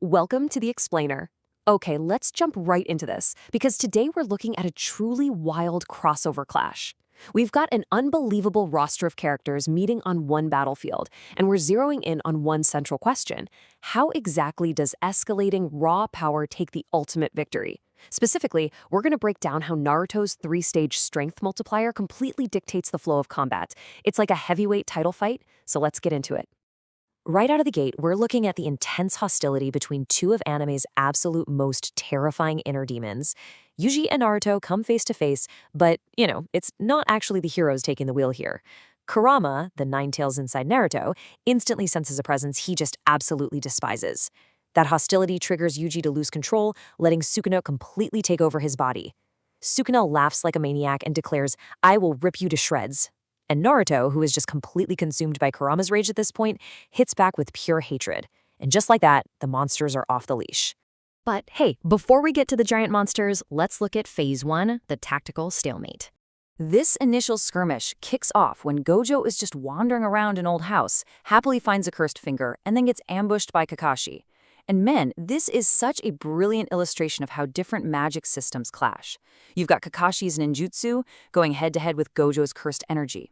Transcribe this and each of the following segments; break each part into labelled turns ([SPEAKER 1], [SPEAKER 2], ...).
[SPEAKER 1] Welcome to the Explainer. Okay, let's jump right into this, because today we're looking at a truly wild crossover clash. We've got an unbelievable roster of characters meeting on one battlefield, and we're zeroing in on one central question. How exactly does escalating raw power take the ultimate victory? Specifically, we're going to break down how Naruto's three-stage strength multiplier completely dictates the flow of combat. It's like a heavyweight title fight, so let's get into it. Right out of the gate, we're looking at the intense hostility between two of anime's absolute most terrifying inner demons. Yuji and Naruto come face to face, but, it's not actually the heroes taking the wheel here. Kurama, the nine tails inside Naruto, instantly senses a presence he just absolutely despises. That hostility triggers Yuji to lose control, letting Sukuna completely take over his body. Sukuna laughs like a maniac and declares, "I will rip you to shreds." And Naruto, who is just completely consumed by Kurama's rage at this point, hits back with pure hatred. And just like that, the monsters are off the leash. But hey, before we get to the giant monsters, let's look at Phase 1, the tactical stalemate. This initial skirmish kicks off when Gojo is just wandering around an old house, happily finds a cursed finger, and then gets ambushed by Kakashi. And men, this is such a brilliant illustration of how different magic systems clash. You've got Kakashi's ninjutsu going head-to-head with Gojo's cursed energy.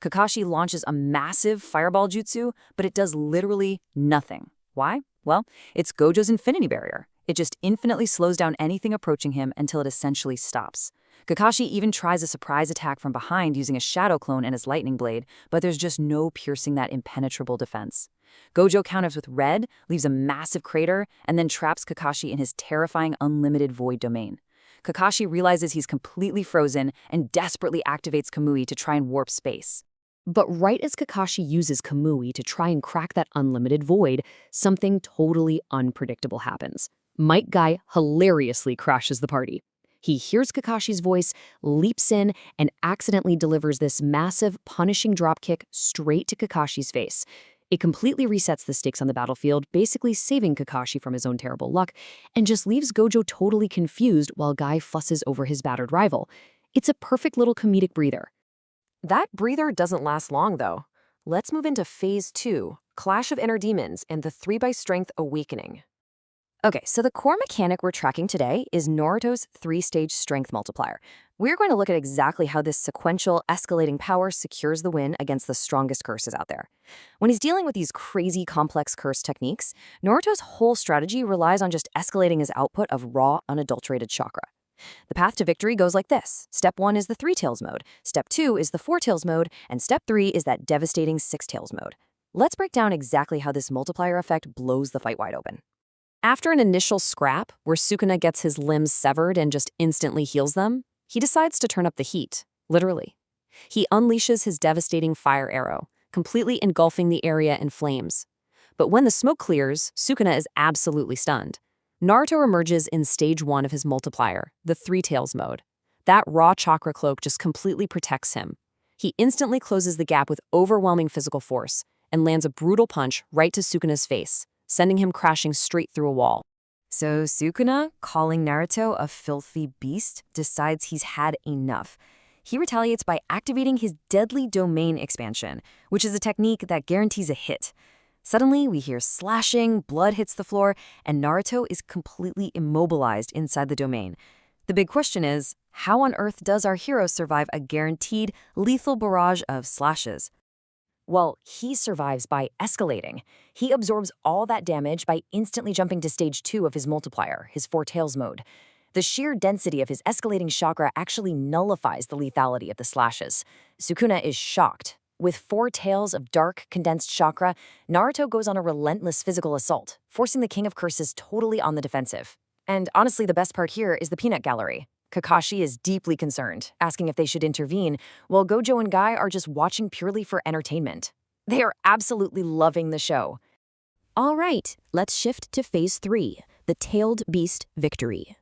[SPEAKER 1] Kakashi launches a massive fireball jutsu, but it does literally nothing. Why? Well, it's Gojo's infinity barrier. It just infinitely slows down anything approaching him until it essentially stops. Kakashi even tries a surprise attack from behind using a shadow clone and his lightning blade, but there's just no piercing that impenetrable defense. Gojo counters with red, leaves a massive crater, and then traps Kakashi in his terrifying unlimited void domain. Kakashi realizes he's completely frozen and desperately activates Kamui to try and warp space. But right as Kakashi uses Kamui to try and crack that unlimited void, something totally unpredictable happens. Might Guy hilariously crashes the party. He hears Kakashi's voice, leaps in, and accidentally delivers this massive, punishing dropkick straight to Kakashi's face. It completely resets the stakes on the battlefield, basically saving Kakashi from his own terrible luck, and just leaves Gojo totally confused while Guy fusses over his battered rival. It's a perfect little comedic breather. That breather doesn't last long, though. Let's move into Phase 2, Clash of Inner Demons and the 3x-Strength Awakening. Okay, so the core mechanic we're tracking today is Naruto's three-stage strength multiplier. We're going to look at exactly how this sequential, escalating power secures the win against the strongest curses out there. When he's dealing with these crazy, complex curse techniques, Naruto's whole strategy relies on just escalating his output of raw, unadulterated chakra. The path to victory goes like this. Step 1 is the Three Tails mode, Step 2 is the Four Tails mode, and Step 3 is that devastating Six Tails mode. Let's break down exactly how this multiplier effect blows the fight wide open. After an initial scrap, where Sukuna gets his limbs severed and just instantly heals them, he decides to turn up the heat, literally. He unleashes his devastating fire arrow, completely engulfing the area in flames. But when the smoke clears, Sukuna is absolutely stunned. Naruto emerges in stage 1 of his multiplier, the Three Tails mode. That raw chakra cloak just completely protects him. He instantly closes the gap with overwhelming physical force and lands a brutal punch right to Sukuna's face, sending him crashing straight through a wall. So Sukuna, calling Naruto a filthy beast, decides he's had enough. He retaliates by activating his deadly domain expansion, which is a technique that guarantees a hit. Suddenly, we hear slashing, blood hits the floor, and Naruto is completely immobilized inside the domain. The big question is, how on earth does our hero survive a guaranteed lethal barrage of slashes? Well, he survives by escalating. He absorbs all that damage by instantly jumping to stage 2 of his multiplier, his Four Tails mode. The sheer density of his escalating chakra actually nullifies the lethality of the slashes. Sukuna is shocked. With 4 tails of dark, condensed chakra, Naruto goes on a relentless physical assault, forcing the King of Curses totally on the defensive. And honestly, the best part here is the peanut gallery. Kakashi is deeply concerned, asking if they should intervene, while Gojo and Guy are just watching purely for entertainment. They are absolutely loving the show. All right, let's shift to Phase 3, the Tailed Beast Victory.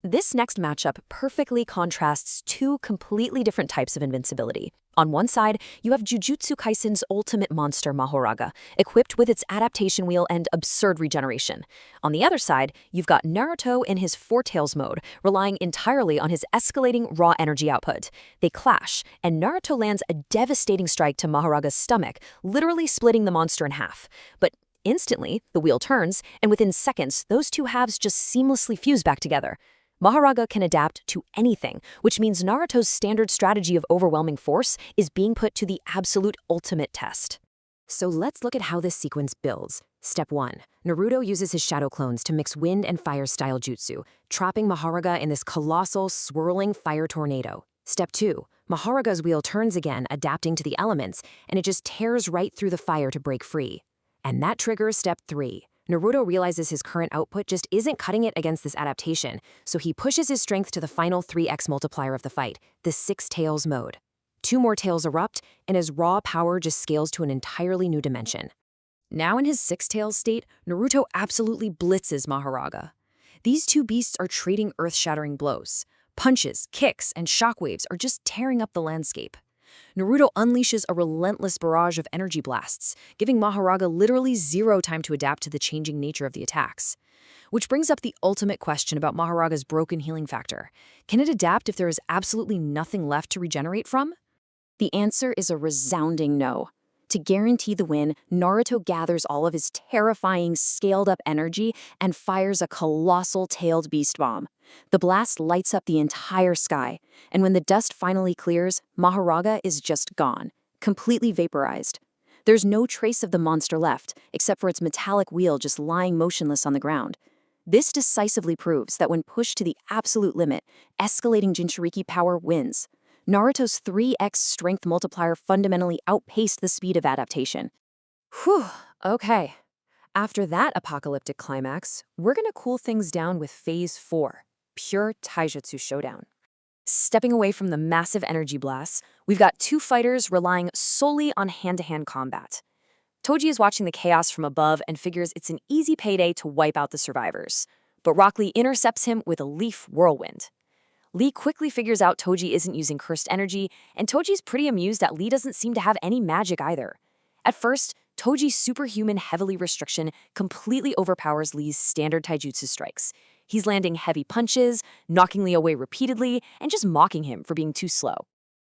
[SPEAKER 1] This next matchup perfectly contrasts two completely different types of invincibility. On one side, you have Jujutsu Kaisen's ultimate monster Mahoraga, equipped with its adaptation wheel and absurd regeneration. On the other side, you've got Naruto in his Four Tails mode, relying entirely on his escalating raw energy output. They clash, and Naruto lands a devastating strike to Mahoraga's stomach, literally splitting the monster in half. But instantly, the wheel turns, and within seconds, those two halves just seamlessly fuse back together. Mahoraga can adapt to anything, which means Naruto's standard strategy of overwhelming force is being put to the absolute ultimate test. So let's look at how this sequence builds. Step 1. Naruto uses his shadow clones to mix wind and fire style jutsu, trapping Mahoraga in this colossal, swirling fire tornado. Step 2. Mahoraga's wheel turns again, adapting to the elements, and it just tears right through the fire to break free. And that triggers Step 3. Naruto realizes his current output just isn't cutting it against this adaptation, so he pushes his strength to the final 3x multiplier of the fight, the 6 tails mode. 2 more tails erupt, and his raw power just scales to an entirely new dimension. Now in his 6 tails state, Naruto absolutely blitzes Mahoraga. These two beasts are trading earth-shattering blows. Punches, kicks, and shockwaves are just tearing up the landscape. Naruto unleashes a relentless barrage of energy blasts, giving Mahoraga literally zero time to adapt to the changing nature of the attacks. Which brings up the ultimate question about Mahoraga's broken healing factor. Can it adapt if there is absolutely nothing left to regenerate from? The answer is a resounding no. To guarantee the win, Naruto gathers all of his terrifying, scaled-up energy and fires a colossal tailed beast bomb. The blast lights up the entire sky, and when the dust finally clears, Mahoraga is just gone, completely vaporized. There's no trace of the monster left, except for its metallic wheel just lying motionless on the ground. This decisively proves that when pushed to the absolute limit, escalating Jinchuriki power wins. Naruto's 3x strength multiplier fundamentally outpaced the speed of adaptation. Whew, okay. After that apocalyptic climax, we're gonna cool things down with Phase 4, pure taijutsu showdown. Stepping away from the massive energy blasts, we've got two fighters relying solely on hand-to-hand combat. Toji is watching the chaos from above and figures it's an easy payday to wipe out the survivors. But Rock Lee intercepts him with a leaf whirlwind. Lee quickly figures out Toji isn't using cursed energy, and Toji's pretty amused that Lee doesn't seem to have any magic either. At first, Toji's superhuman heavily restriction completely overpowers Lee's standard taijutsu strikes. He's landing heavy punches, knocking Lee away repeatedly, and just mocking him for being too slow.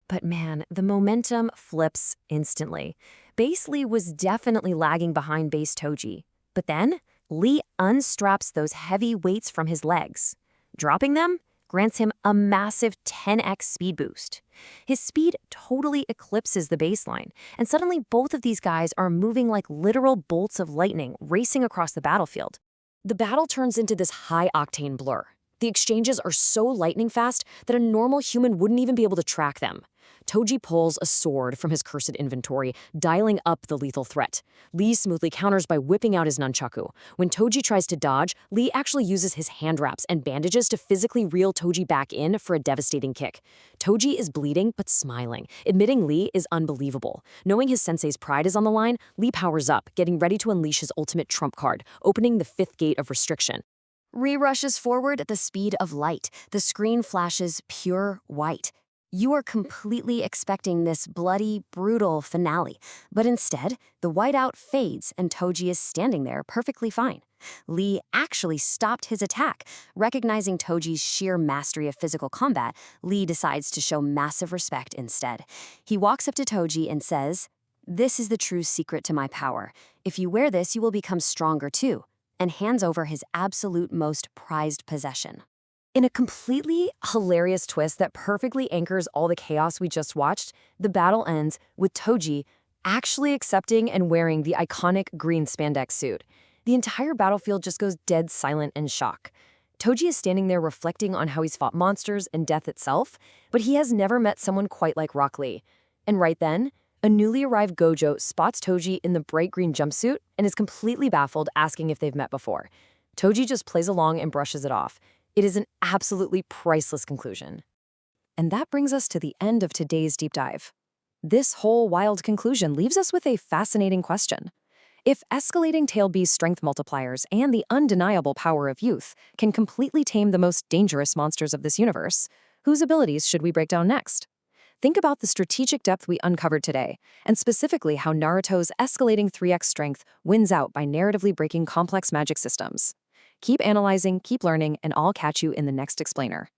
[SPEAKER 1] But man, the momentum flips instantly. Base Lee was definitely lagging behind base Toji. But then, Lee unstraps those heavy weights from his legs. Dropping them grants him a massive 10x speed boost. His speed totally eclipses the baseline, and suddenly both of these guys are moving like literal bolts of lightning racing across the battlefield. The battle turns into this high-octane blur. The exchanges are so lightning fast that a normal human wouldn't even be able to track them. Toji pulls a sword from his cursed inventory, dialing up the lethal threat. Lee smoothly counters by whipping out his nunchaku. When Toji tries to dodge, Lee actually uses his hand wraps and bandages to physically reel Toji back in for a devastating kick. Toji is bleeding but smiling, admitting Lee is unbelievable. Knowing his sensei's pride is on the line, Lee powers up, getting ready to unleash his ultimate trump card, opening the 5th gate of restriction. Lee rushes forward at the speed of light. The screen flashes pure white. You are completely expecting this bloody, brutal finale, but instead, the whiteout fades and Toji is standing there perfectly fine. Lee actually stopped his attack. Recognizing Toji's sheer mastery of physical combat, Lee decides to show massive respect instead. He walks up to Toji and says, "This is the true secret to my power. If you wear this, you will become stronger too," and hands over his absolute most prized possession. In a completely hilarious twist that perfectly anchors all the chaos we just watched, the battle ends with Toji actually accepting and wearing the iconic green spandex suit. The entire battlefield just goes dead silent in shock. Toji is standing there reflecting on how he's fought monsters and death itself, but he has never met someone quite like Rock Lee. And right then, a newly arrived Gojo spots Toji in the bright green jumpsuit and is completely baffled, asking if they've met before. Toji just plays along and brushes it off. It is an absolutely priceless conclusion. And that brings us to the end of today's deep dive. This whole wild conclusion leaves us with a fascinating question. If escalating tail beast strength multipliers and the undeniable power of youth can completely tame the most dangerous monsters of this universe, whose abilities should we break down next? Think about the strategic depth we uncovered today, and specifically how Naruto's escalating 3x strength wins out by narratively breaking complex magic systems. Keep analyzing, keep learning, and I'll catch you in the next explainer.